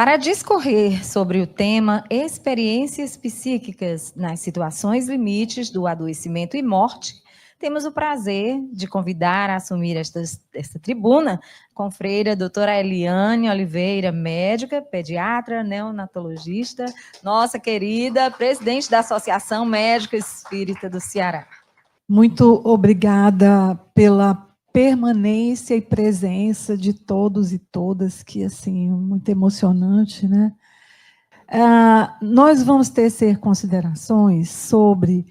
Para discorrer sobre o tema experiências psíquicas nas situações limites do adoecimento e morte, temos o prazer de convidar a assumir esta tribuna a confreira doutora Eliane Oliveira, médica, pediatra, neonatologista, nossa querida presidente da Associação Médica Espírita do Ceará. Muito obrigada pela permanência e presença de todos e todas, que, assim, muito emocionante, né? Nós vamos tecer considerações sobre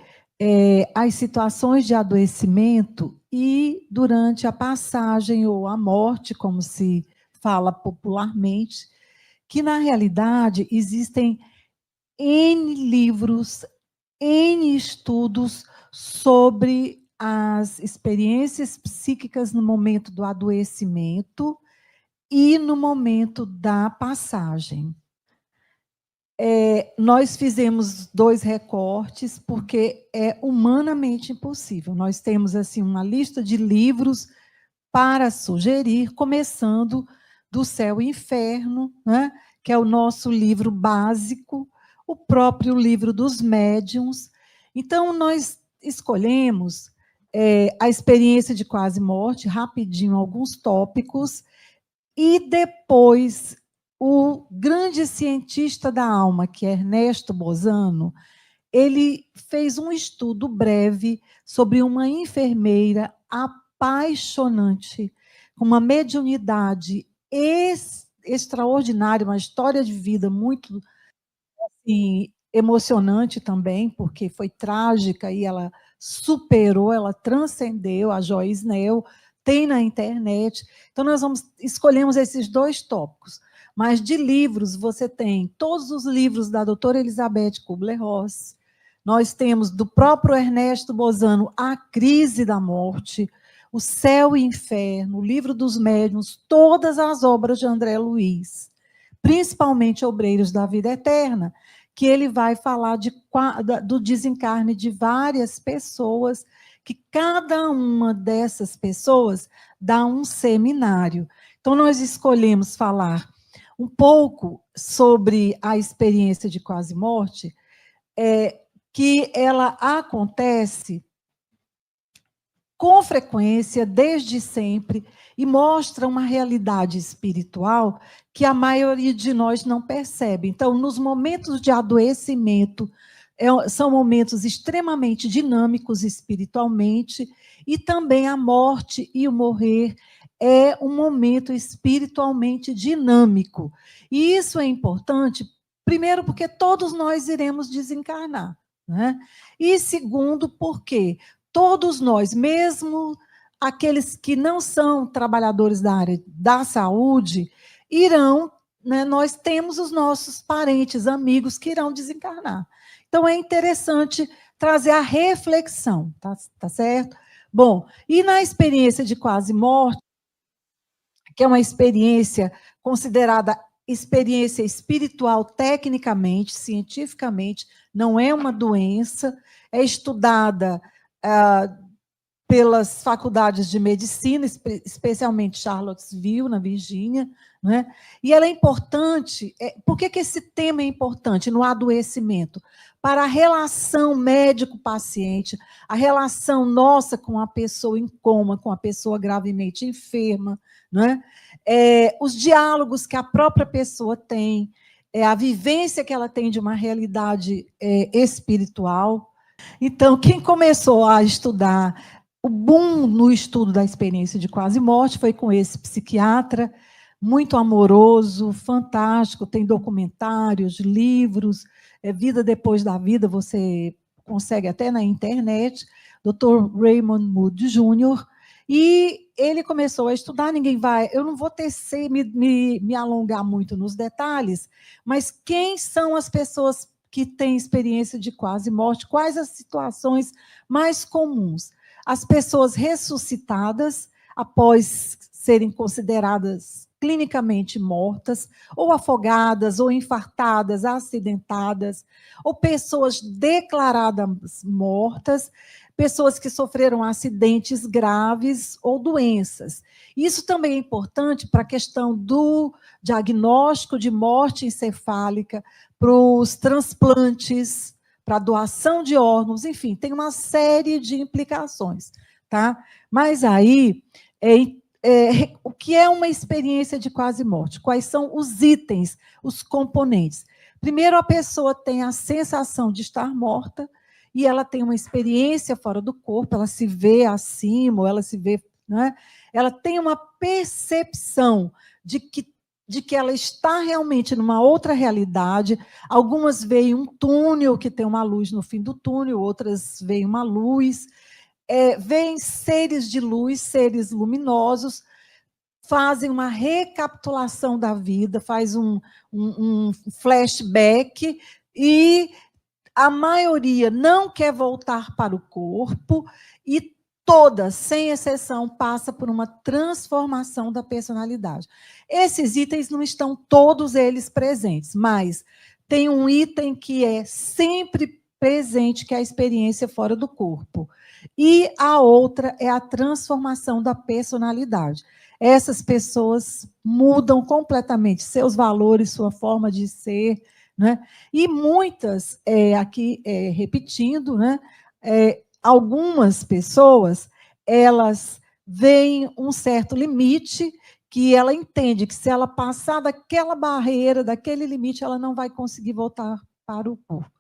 as situações de adoecimento e durante a passagem ou a morte, como se fala popularmente, que, na realidade, existem N livros, N estudos sobre as experiências psíquicas no momento do adoecimento e no momento da passagem. Nós fizemos 2 recortes, porque é humanamente impossível. Nós temos, assim, uma lista de livros para sugerir, começando do Céu e Inferno, né, que é o nosso livro básico, o próprio livro dos médiuns. Então, nós escolhemos a experiência de quase morte, rapidinho, alguns tópicos, e depois o grande cientista da alma, que é Ernesto Bozano, ele fez um estudo breve sobre uma enfermeira apaixonante, com uma mediunidade extraordinária, uma história de vida muito, assim, emocionante também, porque foi trágica e ela superou, ela transcendeu. A Joyce Nel tem na internet. Então, nós escolhemos esses 2 tópicos. Mas de livros, você tem todos os livros da doutora Elizabeth Kubler-Ross. Nós temos do próprio Ernesto Bozano, A Crise da Morte, O Céu e Inferno, O Livro dos Médiuns, todas as obras de André Luiz, principalmente Obreiros da Vida Eterna, que ele vai falar do desencarne de várias pessoas, que cada uma dessas pessoas dá um seminário. Então, nós escolhemos falar um pouco sobre a experiência de quase morte, que ela acontece com frequência, desde sempre, e mostra uma realidade espiritual que a maioria de nós não percebe. Então, nos momentos de adoecimento, são momentos extremamente dinâmicos espiritualmente, e também a morte e o morrer é um momento espiritualmente dinâmico. E isso é importante, primeiro, porque todos nós iremos desencarnar, né? E segundo, porque todos nós, mesmo aqueles que não são trabalhadores da área da saúde, irão, né, nós temos os nossos parentes, amigos que irão desencarnar. Então, é interessante trazer a reflexão, tá certo? Bom, e na experiência de quase morte, que é uma experiência considerada experiência espiritual tecnicamente, cientificamente, não é uma doença, é estudada pelas faculdades de medicina, especialmente Charlottesville, na Virgínia, né? E ela é importante. Por que esse tema é importante no adoecimento? Para a relação médico-paciente, a relação nossa com a pessoa em coma, com a pessoa gravemente enferma, né? Os diálogos que a própria pessoa tem, a vivência que ela tem de uma realidade espiritual. Então, quem começou a estudar o boom no estudo da experiência de quase morte foi com esse psiquiatra, muito amoroso, fantástico, tem documentários, livros, Vida Depois da Vida, você consegue até na internet, Dr. Raymond Moody Jr., e ele começou a estudar, eu não vou me alongar muito nos detalhes, mas quem são as pessoas que têm experiência de quase morte, quais as situações mais comuns? As pessoas ressuscitadas, após serem consideradas clinicamente mortas, ou afogadas, ou infartadas, acidentadas, ou pessoas declaradas mortas, pessoas que sofreram acidentes graves ou doenças. Isso também é importante para a questão do diagnóstico de morte encefálica, para os transplantes, para a doação de órgãos, enfim, tem uma série de implicações, tá? Mas aí, o que é uma experiência de quase morte? Quais são os itens, os componentes? Primeiro, a pessoa tem a sensação de estar morta, e ela tem uma experiência fora do corpo, ela se vê acima, ou ela se vê, né? Ela tem uma percepção de que ela está realmente numa outra realidade. Algumas veem um túnel que tem uma luz no fim do túnel, outras veem uma luz, veem seres de luz, seres luminosos, fazem uma recapitulação da vida, faz um flashback, e a maioria não quer voltar para o corpo, e todas, sem exceção, passa por uma transformação da personalidade. Esses itens não estão todos eles presentes, mas tem um item que é sempre presente, que é a experiência fora do corpo. E a outra é a transformação da personalidade. Essas pessoas mudam completamente seus valores, sua forma de ser, né? E muitas, aqui repetindo, né? Algumas pessoas, elas veem um certo limite, que ela entende que se ela passar daquela barreira, daquele limite, ela não vai conseguir voltar para o corpo.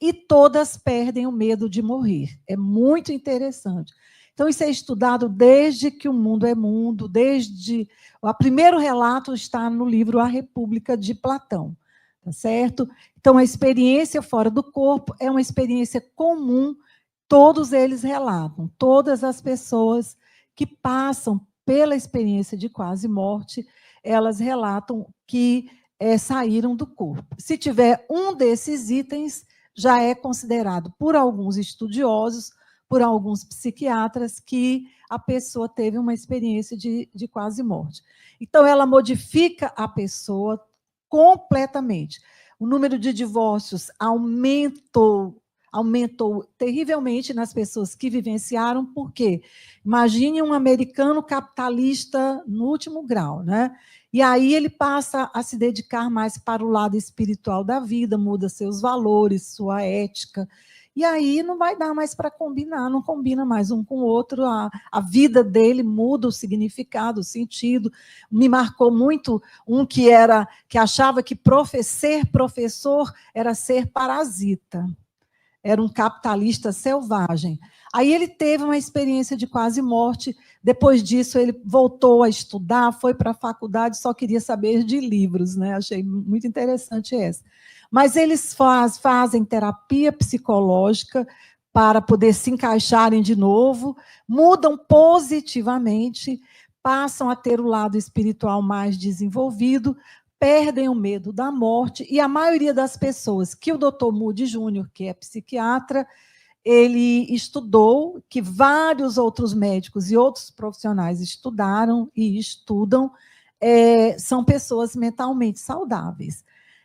E todas perdem o medo de morrer. É muito interessante. Então, isso é estudado desde que o mundo é mundo, desde... O primeiro relato está no livro A República, de Platão. Tá certo? Então, a experiência fora do corpo é uma experiência comum, todos eles relatam, todas as pessoas que passam pela experiência de quase morte, elas relatam que saíram do corpo. Se tiver um desses itens, já é considerado por alguns estudiosos, por alguns psiquiatras, que a pessoa teve uma experiência de quase morte. Então, ela modifica a pessoa completamente. O número de divórcios aumentou terrivelmente nas pessoas que vivenciaram, porque imagine um americano capitalista no último grau, né? E aí ele passa a se dedicar mais para o lado espiritual da vida, muda seus valores, sua ética, e aí não vai dar mais para combinar, não combina mais um com o outro, a vida dele muda o significado, o sentido. Me marcou muito um que achava que ser professor era ser parasita. Era um capitalista selvagem. Aí ele teve uma experiência de quase morte, depois disso ele voltou a estudar, foi para a faculdade, só queria saber de livros, né? Achei muito interessante essa. Mas eles fazem terapia psicológica para poder se encaixarem de novo, mudam positivamente, passam a ter o lado espiritual mais desenvolvido, perdem o medo da morte, e a maioria das pessoas que o Dr. Moody Júnior, que é psiquiatra, ele estudou, que vários outros médicos e outros profissionais estudaram e estudam, são pessoas mentalmente saudáveis.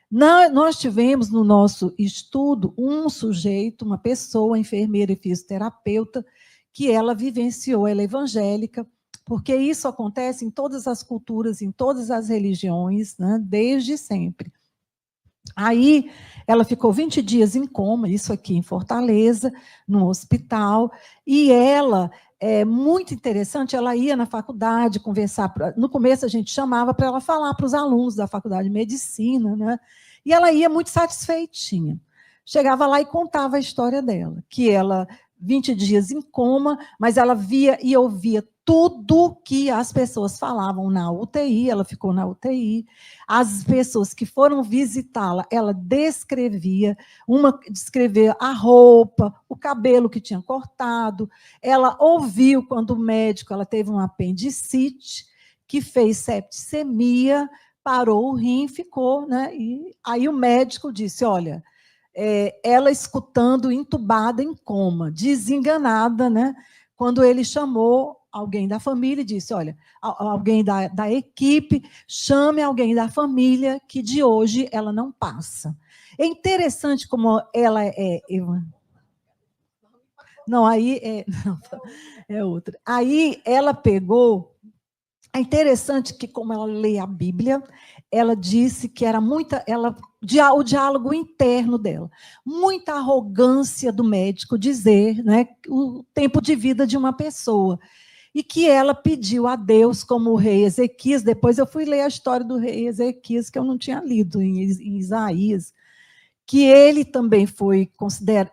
Nós tivemos no nosso estudo um sujeito, uma pessoa, enfermeira e fisioterapeuta, que ela vivenciou, ela é evangélica, porque isso acontece em todas as culturas, em todas as religiões, né, desde sempre. Aí, ela ficou 20 dias em coma, isso aqui em Fortaleza, no hospital, e ela, muito interessante, ela ia na faculdade conversar, no começo a gente chamava para ela falar para os alunos da faculdade de medicina, né, e ela ia muito satisfeitinha. Chegava lá e contava a história dela, que ela, 20 dias em coma, mas ela via e ouvia tudo que as pessoas falavam na UTI, ela ficou na UTI, as pessoas que foram visitá-la, ela descrevia a roupa, o cabelo que tinha cortado, ela ouviu quando o médico, ela teve um apendicite, que fez septicemia, parou o rim, ficou, né? E aí o médico disse, olha, ela escutando, entubada em coma, desenganada, né? Quando ele chamou alguém da família e disse, olha, alguém da equipe, chame alguém da família que de hoje ela não passa. É interessante como ela é... Não, aí não, é outra. Aí ela pegou... É interessante que, como ela lê a Bíblia, ela disse que era o diálogo interno dela, muita arrogância do médico dizer, né, o tempo de vida de uma pessoa, e que ela pediu a Deus, como o rei Ezequias. Depois eu fui ler a história do rei Ezequias, que eu não tinha lido em Isaías, que ele também foi considerado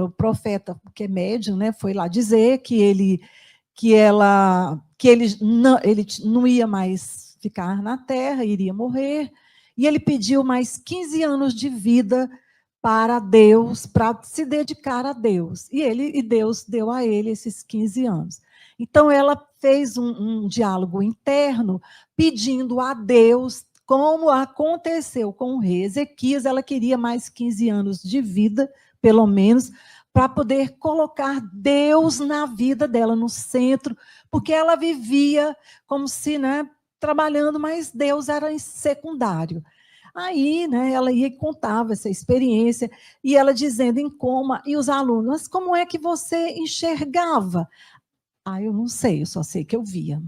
o profeta, que é médium, né, foi lá dizer que ele não ia mais ficar na terra, iria morrer, e ele pediu mais 15 anos de vida para Deus, para se dedicar a Deus. E Deus deu a ele esses 15 anos. Então, ela fez um diálogo interno, pedindo a Deus, como aconteceu com o rei Ezequias, ela queria mais 15 anos de vida, pelo menos, para poder colocar Deus na vida dela, no centro, porque ela vivia como se, né, trabalhando, mas Deus era secundário. Aí, né, ela ia e contava essa experiência, e ela dizendo em coma, e os alunos, mas como é que você enxergava? Eu não sei, eu só sei que eu via.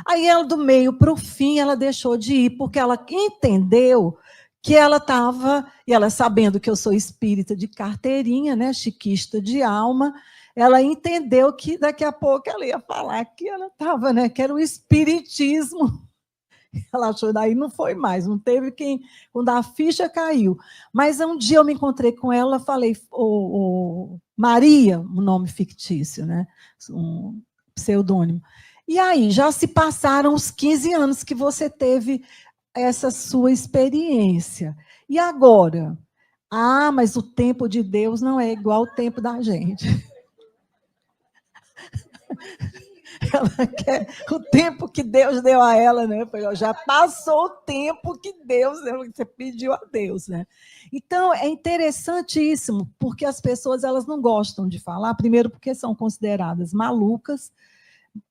Aí ela, do meio para o fim, ela deixou de ir, porque ela entendeu que ela estava, e ela sabendo que eu sou espírita de carteirinha, né, chiquista de alma, ela entendeu que daqui a pouco ela ia falar que ela estava, né, que era o espiritismo. Ela achou, daí não foi mais, não teve quem, quando a ficha caiu. Mas um dia eu me encontrei com ela, falei, Maria, um nome fictício, né, um pseudônimo. E aí, já se passaram os 15 anos que você teve essa sua experiência. E agora? Mas o tempo de Deus não é igual ao tempo da gente. Ela quer o tempo que Deus deu a ela, né? Já passou o tempo que Deus deu, que você pediu a Deus, né? Então, é interessantíssimo, porque as pessoas elas não gostam de falar, primeiro porque são consideradas malucas,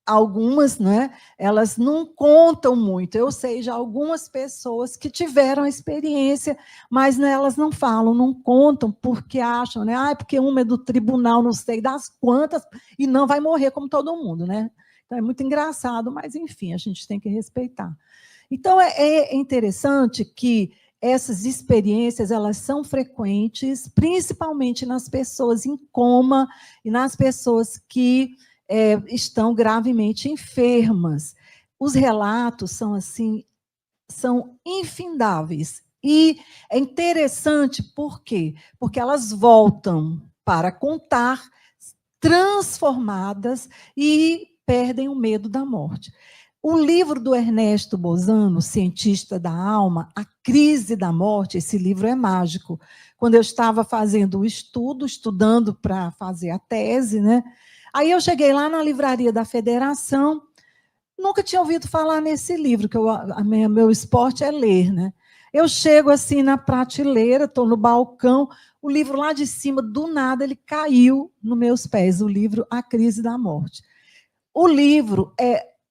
algumas, né, elas não contam muito. Eu sei de algumas pessoas que tiveram a experiência, mas, né, elas não falam, não contam, porque acham, né, porque uma é do tribunal, não sei das quantas, e não vai morrer como todo mundo, né? Então, é muito engraçado, mas, enfim, a gente tem que respeitar. Então, é interessante que essas experiências, elas são frequentes, principalmente nas pessoas em coma e nas pessoas que estão gravemente enfermas. Os relatos são assim, são infindáveis. E é interessante, por quê? Porque elas voltam para contar transformadas e perdem o medo da morte. O livro do Ernesto Bozano, Cientista da Alma, A Crise da Morte, esse livro é mágico. Quando eu estava fazendo o estudo, estudando para fazer a tese, né? Aí eu cheguei lá na livraria da Federação, nunca tinha ouvido falar nesse livro, que meu esporte é ler, né? Eu chego assim na prateleira, estou no balcão, o livro lá de cima, do nada, ele caiu nos meus pés, o livro A Crise da Morte. O livro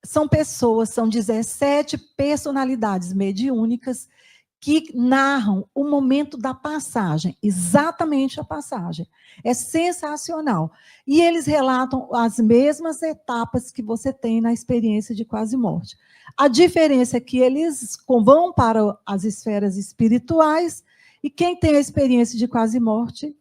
são pessoas, são 17 personalidades mediúnicas que narram o momento da passagem, exatamente a passagem. É sensacional. E eles relatam as mesmas etapas que você tem na experiência de quase morte. A diferença é que eles vão para as esferas espirituais e quem tem a experiência de quase morte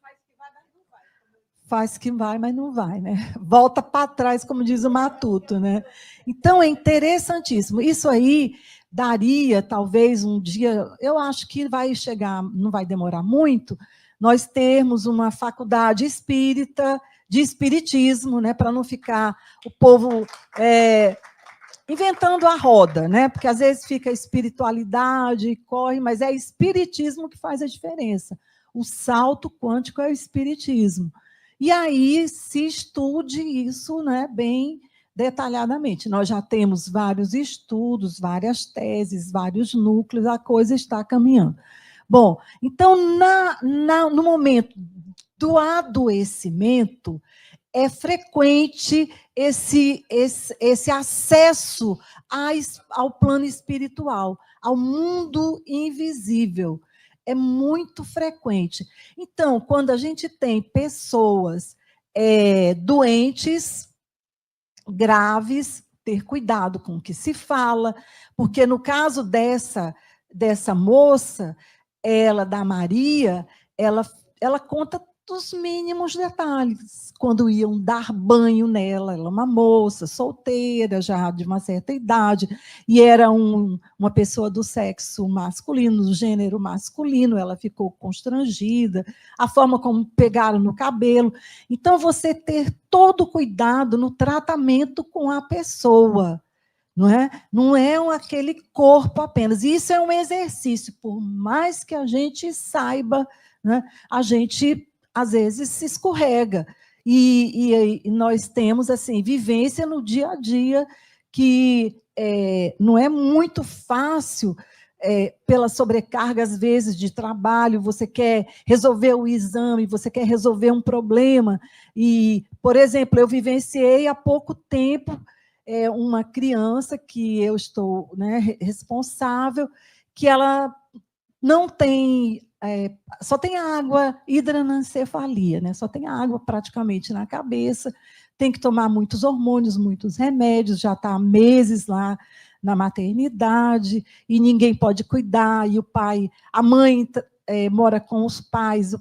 faz que vai, mas não vai, né? Volta para trás, como diz o Matuto, né? Então, é interessantíssimo. Isso aí daria, talvez, um dia, eu acho que vai chegar, não vai demorar muito, nós termos uma faculdade espírita, de espiritismo, né? Para não ficar o povo inventando a roda, né? Porque às vezes fica espiritualidade, corre, mas é espiritismo que faz a diferença. O salto quântico é o espiritismo. E aí se estude isso, né, bem detalhadamente. Nós já temos vários estudos, várias teses, vários núcleos, a coisa está caminhando. Bom, então, no momento do adoecimento, é frequente esse acesso ao plano espiritual, ao mundo invisível. É muito frequente. Então, quando a gente tem pessoas doentes, graves, ter cuidado com o que se fala, porque no caso dessa moça, da Maria, ela conta dos mínimos detalhes, quando iam dar banho nela, ela é uma moça solteira, já de uma certa idade, e era uma pessoa do sexo masculino, do gênero masculino, ela ficou constrangida, a forma como pegaram no cabelo. Então, você ter todo o cuidado no tratamento com a pessoa, não é? Não é aquele corpo apenas. Isso é um exercício, por mais que a gente saiba, né, a gente às vezes se escorrega. E nós temos assim vivência no dia a dia que não é muito fácil, pela sobrecarga, às vezes, de trabalho, você quer resolver o exame, você quer resolver um problema. E, por exemplo, eu vivenciei há pouco tempo uma criança que eu estou, né, responsável, que ela não tem, só tem água, hidranencefalia, né? Só tem água praticamente na cabeça, tem que tomar muitos hormônios, muitos remédios, já está há meses lá na maternidade, e ninguém pode cuidar, e a mãe mora com os pais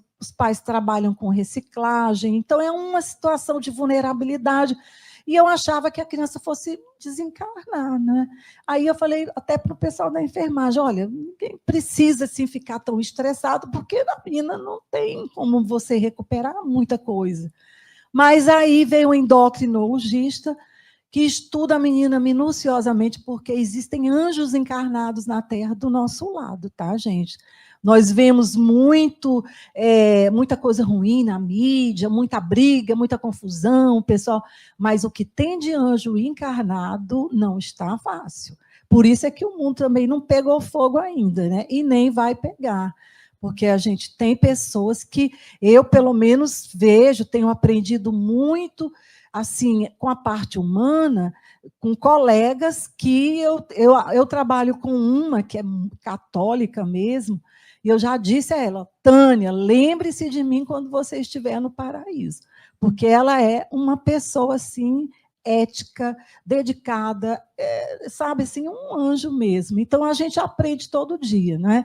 trabalham com reciclagem, então é uma situação de vulnerabilidade. E eu achava que a criança fosse desencarnar, né? Aí eu falei até para o pessoal da enfermagem, olha, ninguém precisa assim, ficar tão estressado, porque na menina não tem como você recuperar muita coisa. Mas aí veio um endocrinologista que estuda a menina minuciosamente, porque existem anjos encarnados na Terra do nosso lado, tá, gente? Nós vemos muita coisa ruim na mídia, muita briga, muita confusão, pessoal, mas o que tem de anjo encarnado não está fácil. Por isso é que o mundo também não pegou fogo ainda, né? E nem vai pegar, porque a gente tem pessoas que eu, pelo menos, vejo, tenho aprendido muito assim, com a parte humana, com colegas que eu trabalho com uma que é católica mesmo, e eu já disse a ela, Tânia, lembre-se de mim quando você estiver no paraíso, porque ela é uma pessoa assim, ética, dedicada, sabe assim, um anjo mesmo. Então a gente aprende todo dia, né?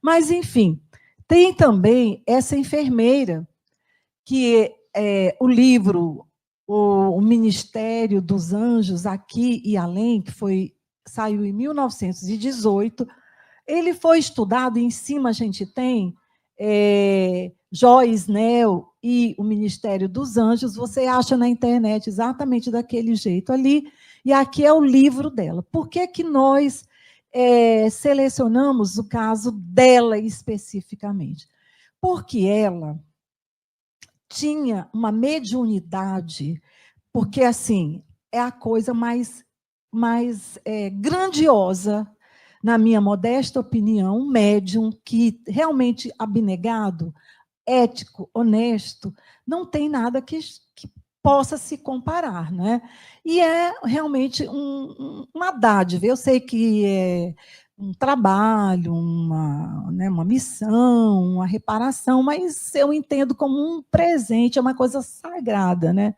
Mas enfim, tem também essa enfermeira que o livro o Ministério dos Anjos Aqui e Além, que saiu em 1918, ele foi estudado, e em cima a gente tem Joyce Snell e o Ministério dos Anjos, você acha na internet exatamente daquele jeito ali, e aqui é o livro dela. Por que nós selecionamos o caso dela especificamente? Porque ela tinha uma mediunidade, porque, assim, é a coisa mais grandiosa, na minha modesta opinião, um médium que realmente abnegado, ético, honesto, não tem nada que possa se comparar, né? E é realmente uma dádiva. Eu sei que é um trabalho, uma missão, uma reparação, mas eu entendo como um presente, é uma coisa sagrada, né?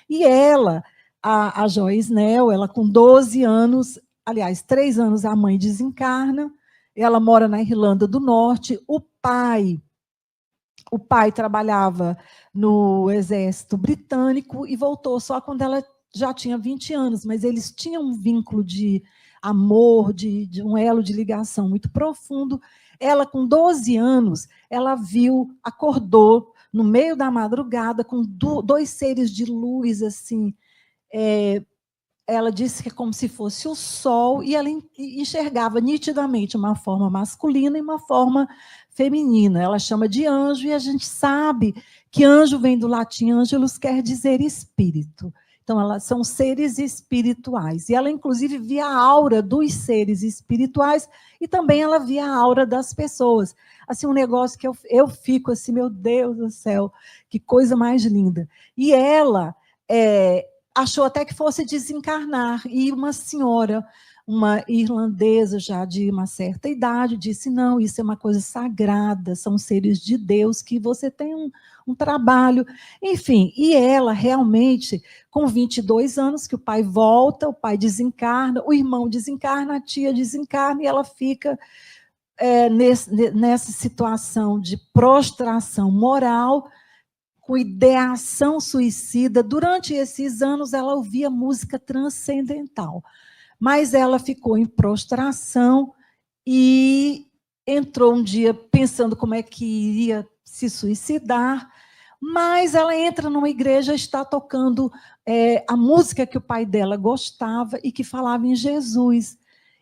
E ela, a Joyce Snell, ela com 12 anos, aliás, 3 anos a mãe desencarna, ela mora na Irlanda do Norte, o pai trabalhava no exército britânico e voltou só quando ela já tinha 20 anos, mas eles tinham um vínculo de amor, de um elo de ligação muito profundo. Ela, com 12 anos, ela acordou no meio da madrugada com 2 seres de luz, assim, ela disse que é como se fosse o sol, e ela enxergava nitidamente uma forma masculina e uma forma feminina. Ela chama de anjo, e a gente sabe que anjo vem do latim angelus, quer dizer espírito. Então, elas são seres espirituais. E ela, inclusive, via a aura dos seres espirituais e também ela via a aura das pessoas. Assim, um negócio que eu fico assim, meu Deus do céu, que coisa mais linda. E ela achou até que fosse desencarnar, e uma senhora, uma irlandesa já de uma certa idade, disse, não, isso é uma coisa sagrada, são seres de Deus, que você tem um trabalho, enfim, e ela realmente, com 22 anos, que o pai volta, o pai desencarna, o irmão desencarna, a tia desencarna, e ela fica nessa situação de prostração moral, com ideação suicida. Durante esses anos, ela ouvia música transcendental, mas ela ficou em prostração e entrou um dia pensando como é que iria se suicidar, mas ela entra numa igreja, está tocando a música que o pai dela gostava e que falava em Jesus.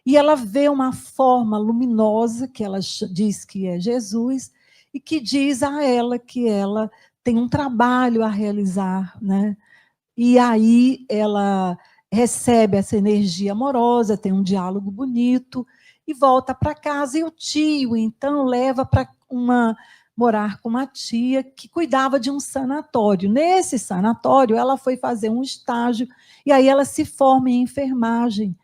E ela vê uma forma luminosa, que ela diz que é Jesus, e que diz a ela que ela tem um trabalho a realizar, né? E aí ela recebe essa energia amorosa, tem um diálogo bonito, e volta para casa, e o tio, então, leva para morar com uma tia que cuidava de um sanatório. Nesse sanatório, ela foi fazer um estágio, e aí ela se forma em enfermagem.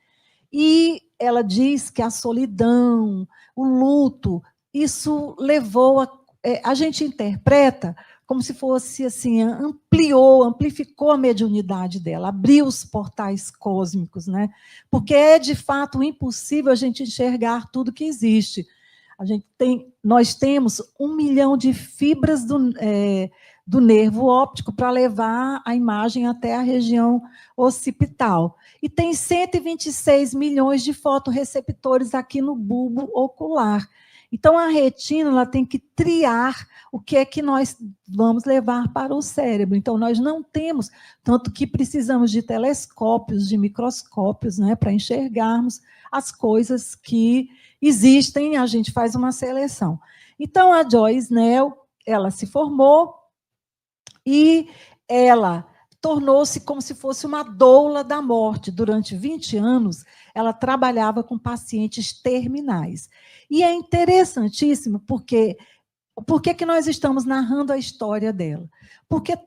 E ela diz que a solidão, o luto, isso levou a gente interpreta como se fosse assim, amplificou a mediunidade dela, abriu os portais cósmicos, né? Porque é de fato impossível a gente enxergar tudo que existe. Nós temos 1 milhão de fibras do nervo óptico para levar a imagem até a região occipital. E tem 126 milhões de fotorreceptores aqui no bulbo ocular. Então, a retina ela tem que triar o que é que nós vamos levar para o cérebro. Então, nós não temos, tanto que precisamos de telescópios, de microscópios, né, para enxergarmos as coisas que existem, a gente faz uma seleção. Então, a Joyce Snell, ela se formou e ela tornou-se como se fosse uma doula da morte. Durante 20 anos, ela trabalhava com pacientes terminais. E é interessantíssimo, porque por que nós estamos narrando a história dela? Porque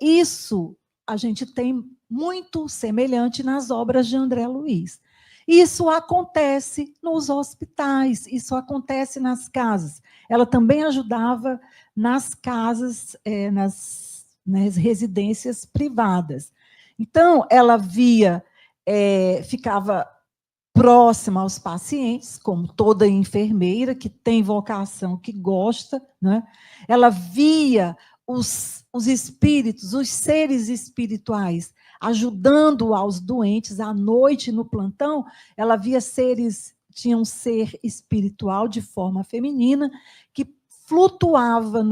isso a gente tem muito semelhante nas obras de André Luiz. Isso acontece nos hospitais, isso acontece nas casas. Ela também ajudava nas casas, nas residências privadas. Então, ela ficava próxima aos pacientes, como toda enfermeira que tem vocação, que gosta, né? Ela via os espíritos, os seres espirituais, ajudando aos doentes à noite no plantão. Ela via tinha um ser espiritual de forma feminina que flutuava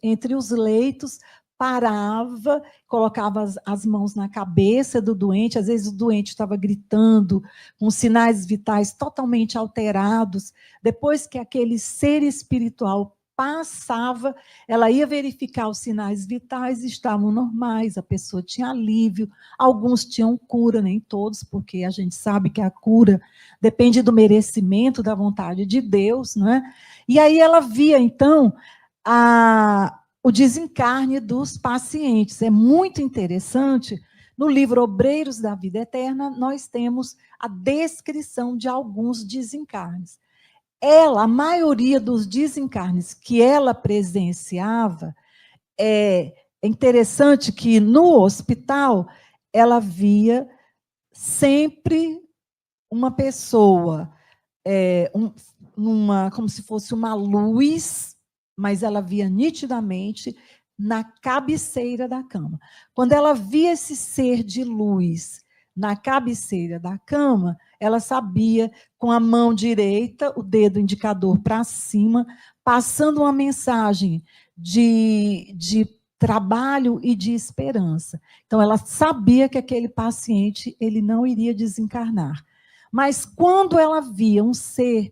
entre os leitos, parava, colocava as mãos na cabeça do doente, às vezes o doente estava gritando, com sinais vitais totalmente alterados. Depois que aquele ser espiritual passava, ela ia verificar os sinais vitais, estavam normais, a pessoa tinha alívio, alguns tinham cura, nem todos, porque a gente sabe que a cura depende do merecimento, da vontade de Deus, não é? E aí ela via, então, o desencarne dos pacientes. É muito interessante. No livro Obreiros da Vida Eterna, nós temos a descrição de alguns desencarnes. A maioria dos desencarnes que ela presenciava, é interessante que no hospital ela via sempre uma pessoa, como se fosse uma luz, mas ela via nitidamente na cabeceira da cama. Quando ela via esse ser de luz na cabeceira da cama, ela sabia, com a mão direita, o dedo indicador para cima, passando uma mensagem de trabalho e de esperança. Então, ela sabia que aquele paciente ele não iria desencarnar. Mas quando ela via um ser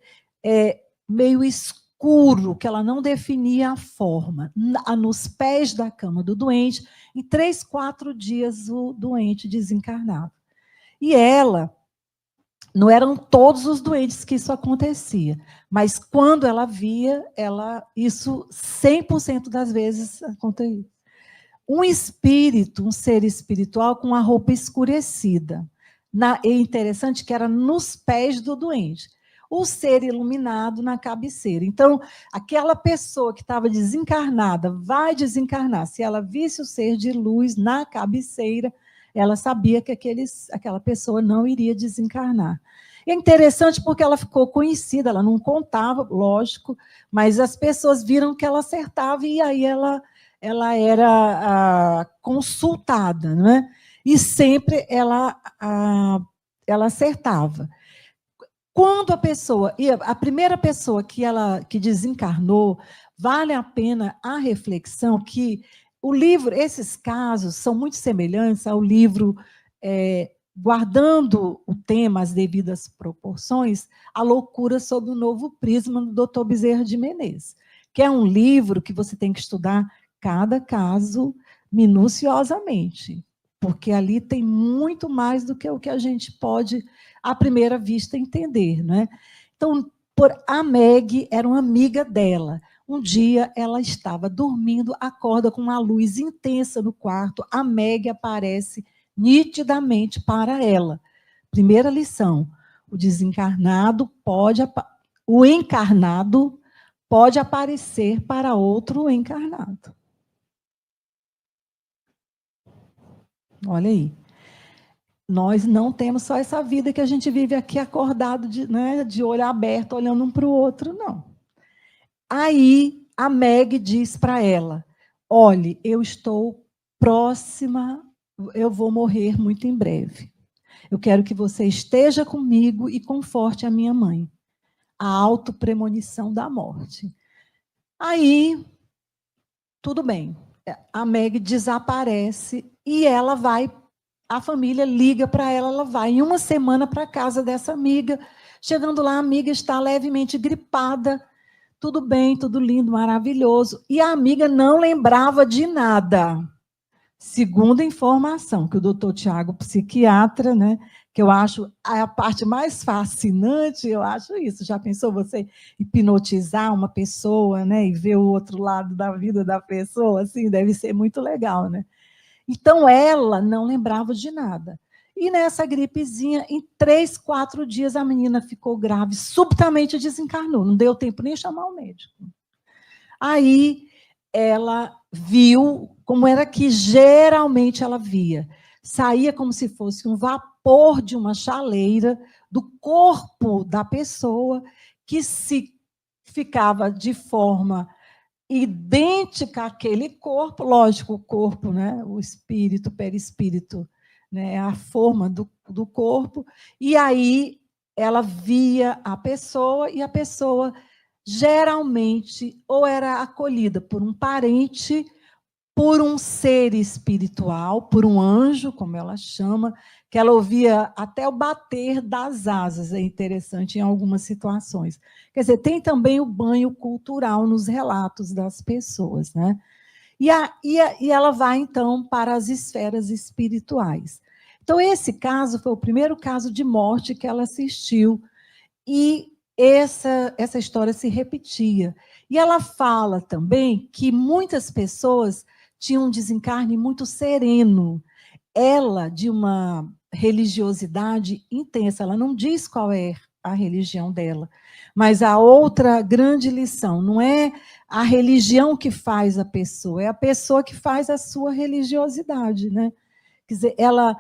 meio escuro, que ela não definia a forma, nos pés da cama do doente, em 3, 4 dias o doente desencarnava. E não eram todos os doentes que isso acontecia, mas quando ela via, isso 100% das vezes acontecia. um espírito, um ser espiritual com a roupa escurecida. É interessante que era nos pés do doente. O ser iluminado na cabeceira. Então, aquela pessoa que estava desencarnada vai desencarnar. Se ela visse o ser de luz na cabeceira, ela sabia que aquela pessoa não iria desencarnar. É interessante porque ela ficou conhecida, ela não contava, lógico, mas as pessoas viram que ela acertava e aí ela era consultada, né? E sempre ela acertava. Quando a primeira pessoa que desencarnou, vale a pena a reflexão que o livro, esses casos são muito semelhantes ao livro, guardando o tema, as devidas proporções, A Loucura sob um Novo Prisma, do Dr. Bezerra de Menezes, que é um livro que você tem que estudar cada caso minuciosamente, porque ali tem muito mais do que o que a gente pode, à primeira vista, entender, né? Então, a Meg era uma amiga dela. Um dia, ela estava dormindo, acorda com uma luz intensa no quarto, a Meg aparece nitidamente para ela. Primeira lição, o encarnado pode aparecer para outro encarnado. Olha aí. Nós não temos só essa vida que a gente vive aqui acordado, de olho aberto, olhando um para o outro, não. Aí a Meg diz para ela: olhe, eu estou próxima, eu vou morrer muito em breve. Eu quero que você esteja comigo e conforte a minha mãe. A autopremonição da morte. Aí, tudo bem. A Meg desaparece e ela vai. A família liga para ela, ela vai em uma semana para a casa dessa amiga. Chegando lá, a amiga está levemente gripada. Tudo bem, tudo lindo, maravilhoso. E a amiga não lembrava de nada. Segundo a informação que o doutor Tiago, psiquiatra, né, que eu acho a parte mais fascinante, eu acho isso. Já pensou você hipnotizar uma pessoa, né, e ver o outro lado da vida da pessoa? Assim, deve ser muito legal, né? Então, ela não lembrava de nada. E nessa gripezinha, em 3, 4 dias, a menina ficou grave, subitamente desencarnou, não deu tempo nem chamar o médico. Aí, ela viu como era que geralmente ela via. Saía como se fosse um vapor de uma chaleira do corpo da pessoa, que se ficava de forma idêntica àquele corpo, lógico, o corpo, né, o espírito, o perispírito, né, a forma do corpo, e aí ela via a pessoa, e a pessoa geralmente ou era acolhida por um parente, por um ser espiritual, por um anjo, como ela chama, que ela ouvia até o bater das asas, é interessante em algumas situações. Quer dizer, tem também o banho cultural nos relatos das pessoas, né? E ela vai, então, para as esferas espirituais. Então, esse caso foi o primeiro caso de morte que ela assistiu, e essa história se repetia. E ela fala também que muitas pessoas tinham um desencarne muito sereno. Ela, de uma religiosidade intensa, ela não diz qual é a religião dela, mas a outra grande lição, não é a religião que faz a pessoa, é a pessoa que faz a sua religiosidade, né? Quer dizer, ela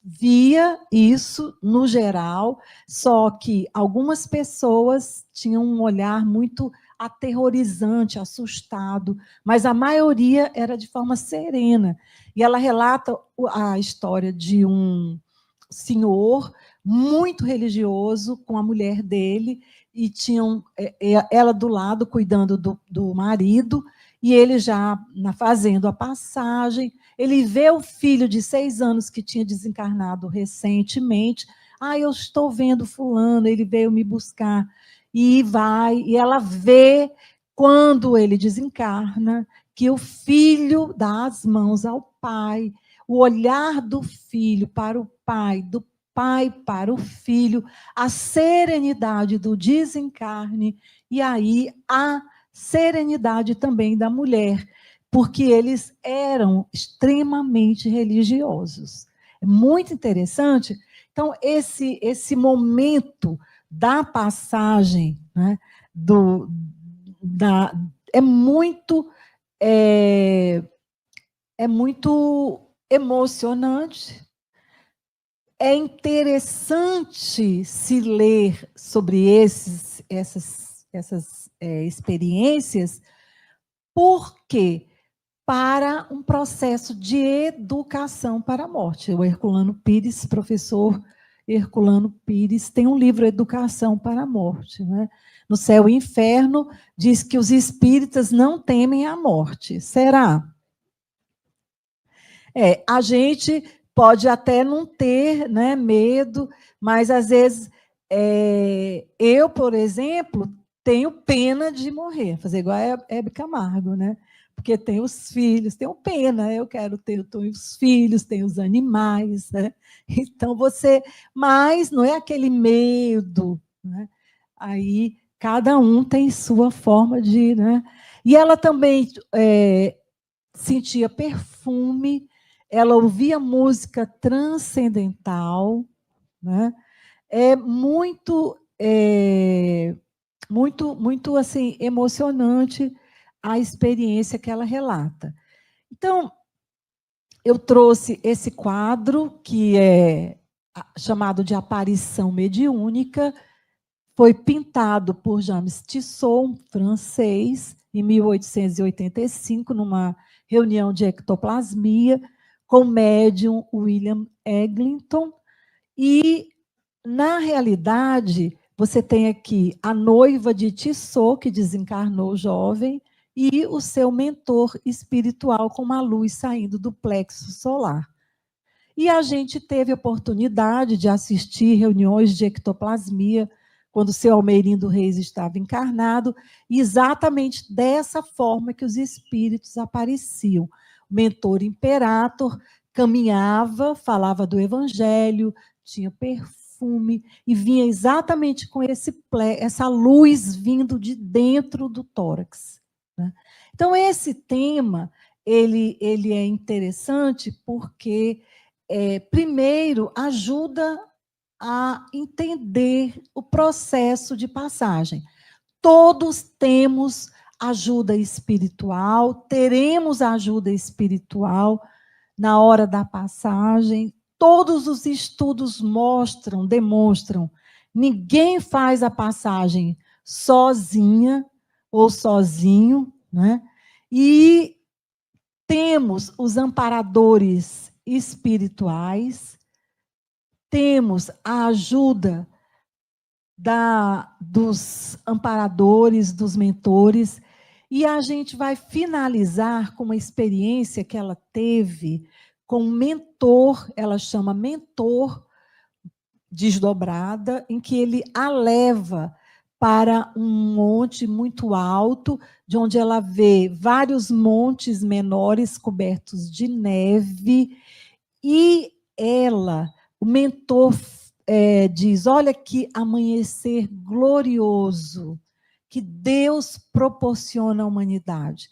via isso no geral, só que algumas pessoas tinham um olhar muito aterrorizante, assustado, mas a maioria era de forma serena. E ela relata a história de um senhor muito religioso com a mulher dele, e tinham ela do lado cuidando do marido, e ele já fazendo a passagem. Ele vê o filho de 6 anos que tinha desencarnado recentemente. Eu estou vendo fulano, ele veio me buscar. E vai, e ela vê, quando ele desencarna, que o filho dá as mãos ao pai, o olhar do filho para o pai, do pai para o filho, a serenidade do desencarne, e aí a serenidade também da mulher, porque eles eram extremamente religiosos. É muito interessante. Então, esse momento da passagem, né, é muito emocionante. É interessante se ler sobre essas experiências, porque para um processo de educação para a morte. O Herculano Pires, professor Herculano Pires, tem um livro, Educação para a Morte, né? No Céu e Inferno, diz que os espíritas não temem a morte. Será? A gente pode até não ter, né, medo, mas às vezes eu, por exemplo, tenho pena de morrer, fazer igual a Hebe Camargo, né? Porque tem os filhos, tenho pena, eu tenho os filhos, tenho os animais, né? Então mas não é aquele medo, né? Aí cada um tem sua forma de, né? E ela também sentia perfume, ela ouvia música transcendental, né? É muito assim emocionante a experiência que ela relata. Então, eu trouxe esse quadro que é chamado de Aparição Mediúnica, foi pintado por James Tissot, um francês, em 1885, numa reunião de ectoplasmia, com o médium William Eglinton. E, na realidade, você tem aqui a noiva de Tissot, que desencarnou jovem, e o seu mentor espiritual com uma luz saindo do plexo solar. E a gente teve a oportunidade de assistir reuniões de ectoplasmia quando o seu Almerindo Reis estava encarnado, exatamente dessa forma que os espíritos apareciam. O mentor imperator caminhava, falava do evangelho, tinha perfume, e vinha exatamente com essa luz vindo de dentro do tórax, né? Então, esse tema, ele é interessante porque, primeiro, ajuda a entender o processo de passagem. Todos temos ajuda espiritual, teremos ajuda espiritual na hora da passagem. Todos os estudos demonstram, ninguém faz a passagem sozinha ou sozinho, né? E temos os amparadores espirituais, temos a ajuda dos amparadores, dos mentores, e a gente vai finalizar com uma experiência que ela teve com um mentor, ela chama mentor desdobrada, em que ele a leva para um monte muito alto, de onde ela vê vários montes menores cobertos de neve, e o mentor diz, olha que amanhecer glorioso que Deus proporciona à humanidade.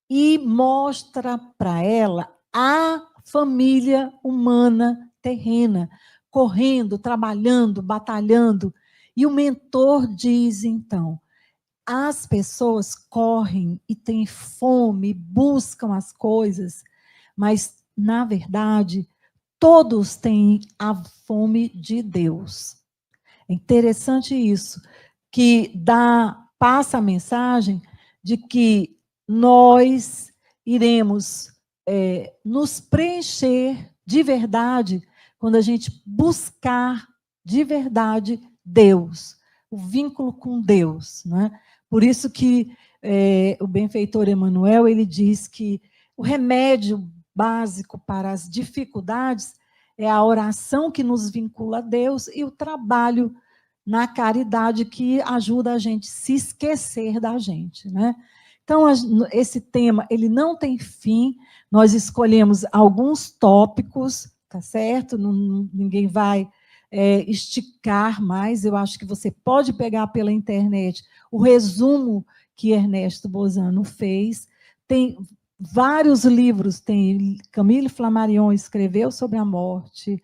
E mostra para ela a família humana terrena, correndo, trabalhando, batalhando. E o mentor diz, então, as pessoas correm e têm fome, buscam as coisas, mas, na verdade, todos têm a fome de Deus. É interessante isso, que passa a mensagem de que nós iremos nos preencher de verdade quando a gente buscar de verdade Deus, o vínculo com Deus, né? Por isso que o benfeitor Emmanuel, ele diz que o remédio básico para as dificuldades é a oração que nos vincula a Deus e o trabalho na caridade que ajuda a gente a se esquecer da gente, né? Então, esse tema, ele não tem fim, nós escolhemos alguns tópicos, tá certo? Ninguém vai esticar mais, eu acho que você pode pegar pela internet o resumo que Ernesto Bozano fez, tem vários livros, tem Camille Flammarion escreveu sobre a morte,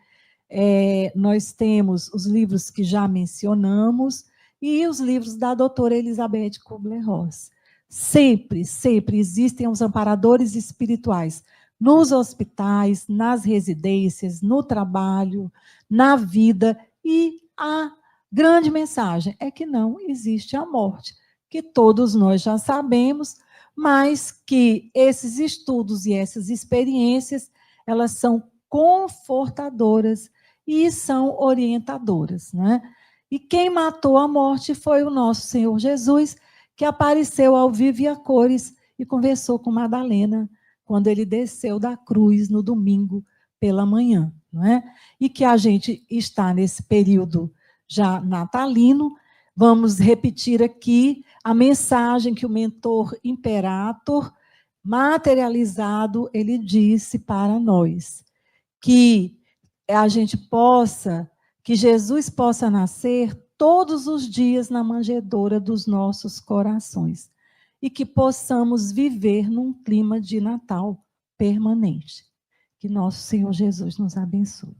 nós temos os livros que já mencionamos e os livros da doutora Elizabeth Kubler-Ross. Sempre, sempre existem os amparadores espirituais nos hospitais, nas residências, no trabalho, na vida, e a grande mensagem é que não existe a morte, que todos nós já sabemos, mas que esses estudos e essas experiências, elas são confortadoras e são orientadoras, né? E quem matou a morte foi o nosso Senhor Jesus, que apareceu ao vivo e a cores e conversou com Madalena quando ele desceu da cruz no domingo pela manhã, não é? E que a gente está nesse período já natalino. Vamos repetir aqui a mensagem que o mentor Imperator, materializado, ele disse para nós, que a gente possa, que Jesus possa nascer todos os dias na manjedoura dos nossos corações e que possamos viver num clima de Natal permanente. Que nosso Senhor Jesus nos abençoe.